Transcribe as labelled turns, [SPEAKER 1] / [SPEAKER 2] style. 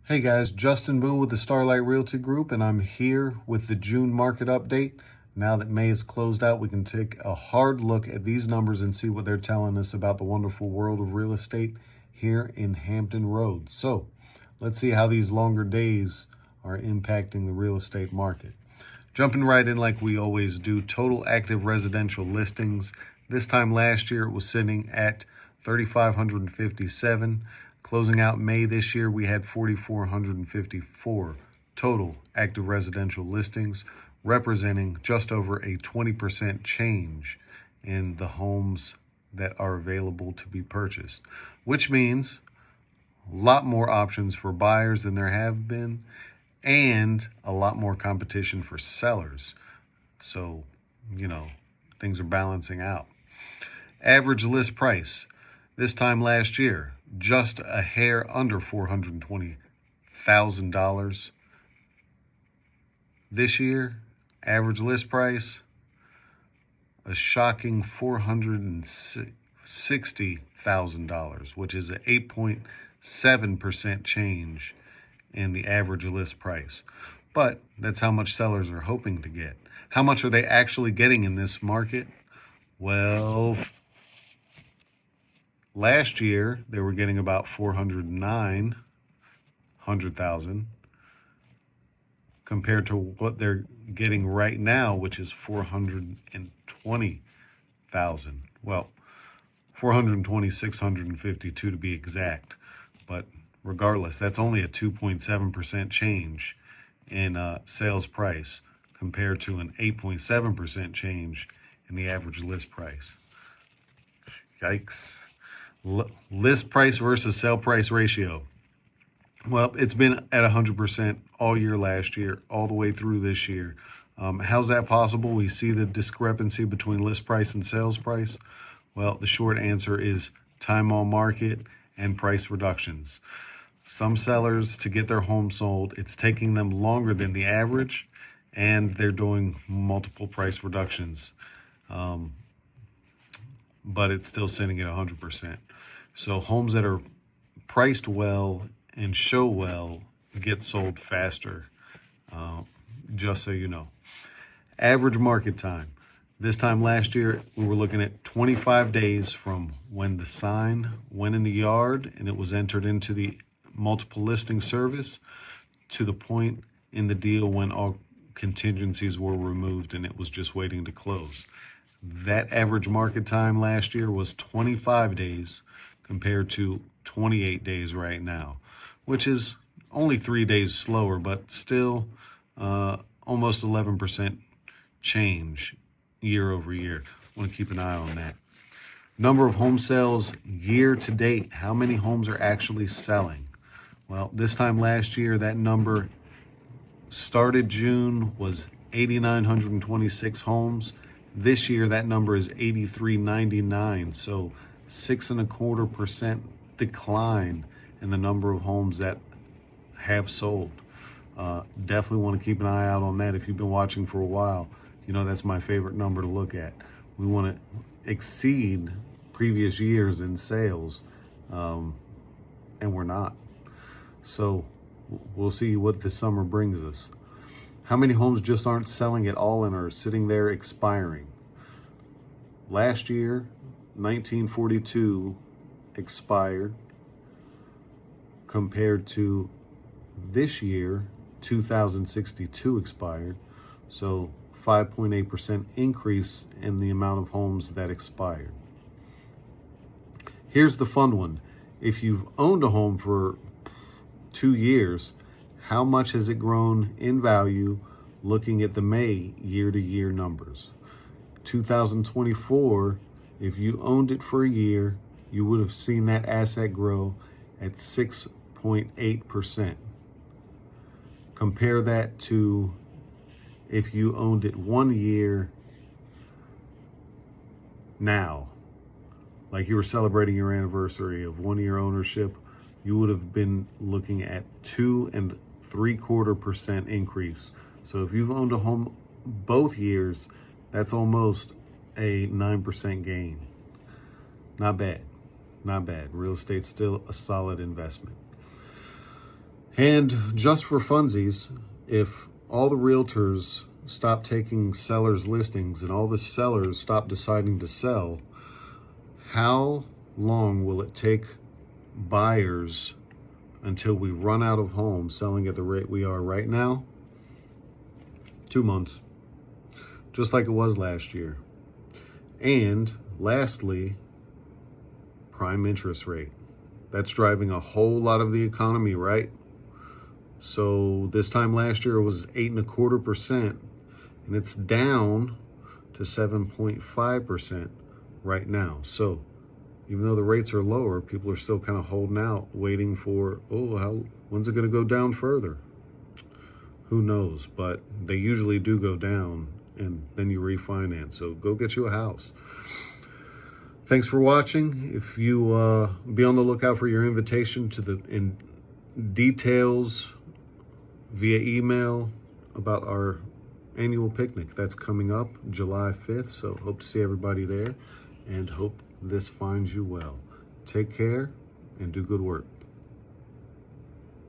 [SPEAKER 1] Hey guys, Justin Boone with the Starlight Realty Group, and I'm here with the June market update. Now that May is closed out, we can take a hard look at these numbers and see what they're telling us about the wonderful world of real estate here in Hampton Roads. So let's see how these longer days are impacting the real estate market. Jumping right in like we always do, total active residential listings. This time last year, it was sitting at 3,557. Closing out May this year, we had 4,454 total active residential listings, representing just over a 20% change in the homes that are available to be purchased, which means a lot more options for buyers than there have been and a lot more competition for sellers. So, things are balancing out. Average list price this time last year, just a hair under $420,000. This year, average list price, a shocking $460,000, which is an 8.7% change in the average list price. But that's how much sellers are hoping to get. How much are they actually getting in this market? Well, last year, they were getting about $409,000 compared to what they're getting right now, which is $420,000. Well, 420,652 to be exact. But regardless, that's only a 2.7% change in sales price compared to an 8.7% change in the average list price. Yikes. List price versus sale price ratio. Well, it's been at 100% all year last year, all the way through this year. How's that possible? We see the discrepancy between list price and sales price. Well, the short answer is time on market and price reductions. Some sellers, to get their home sold, it's taking them longer than the average, and they're doing multiple price reductions. But it's still sitting at 100%. So homes that are priced well and show well get sold faster, just so you know. Average market time. This time last year, we were looking at 25 days from when the sign went in the yard and it was entered into the multiple listing service to the point in the deal when all contingencies were removed and it was just waiting to close. That average market time last year was 25 days compared to 28 days right now, which is only 3 days slower, but still almost 11% change year over year. I want to keep an eye on that. Number of home sales year to date. How many homes are actually selling? Well, this time last year, that number started June was 8,926 homes. This year, that number is 8,399. So 6.25% decline in the number of homes that have sold. Definitely want to keep an eye out on that. If you've been watching for a while, that's my favorite number to look at. We want to exceed previous years in sales, and we're not. So we'll see what this summer brings us. How many homes just aren't selling at all and are sitting there expiring? Last year, 1942 expired compared to this year, 2,062 expired. So 5.8% increase in the amount of homes that expired. Here's the fun one. If you've owned a home for 2 years, how much has it grown in value looking at the May year-to-year numbers? 2024, if you owned it for a year, you would have seen that asset grow at 6.8%. Compare that to if you owned it 1 year now, like you were celebrating your anniversary of 1 year ownership, you would have been looking at 2.75% increase. So if you've owned a home both years, that's almost a 9% gain. Not bad. Not bad. Real estate's still a solid investment. And just for funsies, if all the realtors stop taking sellers' listings and all the sellers stop deciding to sell, how long will it take buyers until we run out of homes selling at the rate we are right now? 2 months, just like it was last year. And lastly, prime interest rate. That's driving a whole lot of the economy, right? So this time last year it was 8.25%, and it's down to 7.5% right now. So even though the rates are lower, people are still kind of holding out, waiting for, when's it going to go down further? Who knows? But they usually do go down, and then you refinance. So go get you a house. Thanks for watching. If you be on the lookout for your invitation to the details via email about our annual picnic. That's coming up July 5th. So hope to see everybody there, and hope this finds you well. Take care and do good work.